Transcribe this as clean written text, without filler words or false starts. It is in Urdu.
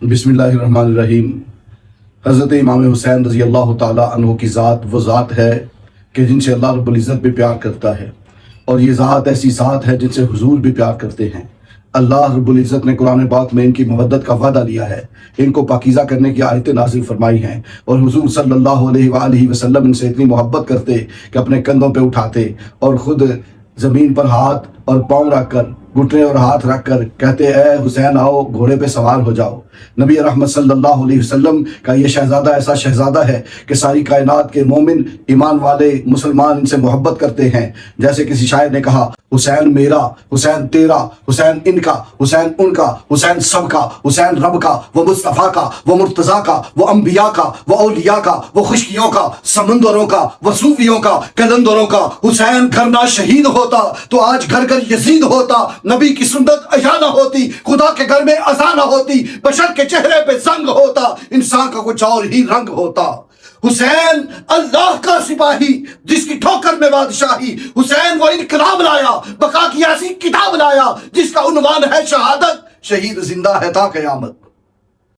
بسم اللہ الرحمن الرحیم۔ حضرت امام حسین رضی اللہ تعالیٰ عنہ کی ذات وہ ذات ہے کہ جن سے اللہ رب العزت بھی پیار کرتا ہے، اور یہ ذات ایسی ذات ہے جن سے حضور بھی پیار کرتے ہیں۔ اللہ رب العزت نے قرآن پاک میں ان کی محبت کا وعدہ لیا ہے، ان کو پاکیزہ کرنے کی آیتیں نازل فرمائی ہیں، اور حضور صلی اللہ علیہ وآلہ وسلم ان سے اتنی محبت کرتے کہ اپنے کندھوں پہ اٹھاتے اور خود زمین پر ہاتھ اور پاؤں رکھ کر، گھٹنے اور ہاتھ رکھ کر کہتے اے حسین آؤ گھوڑے پہ سوار ہو جاؤ۔ نبی رحمت صلی اللہ علیہ وسلم کا یہ شہزادہ ایسا شہزادہ ہے کہ ساری کائنات کے مومن، ایمان والے مسلمان ان سے محبت کرتے ہیں۔ جیسے کسی شاعر نے کہا، حسین میرا، حسین تیرا، حسین ان کا، حسین ان کا، حسین سب کا، حسین رب کا، وہ مصطفیٰ کا، وہ مرتضیٰ کا، وہ انبیاء کا، وہ اولیاء کا، وہ خشکیوں کا، سمندروں کا، وہ صوفیوں کا، کلندروں کا۔ حسین گھر نہ شہید ہوتا تو آج گھر گھر یزید ہوتا، نبی کی سنت احیا نہ ہوتی، خدا کے گھر میں اذان نہ ہوتی، بشر کے چہرے پہ زنگ ہوتا، انسان کا کچھ اور ہی رنگ ہوتا۔ حسین اللہ کا سپاہی جس کی ٹھوکر میں بادشاہی، حسین وہ انقلاب لایا، بقا کی ایسی کتاب لایا جس کا عنوان ہے شہادت، شہید زندہ ہے تا قیامت۔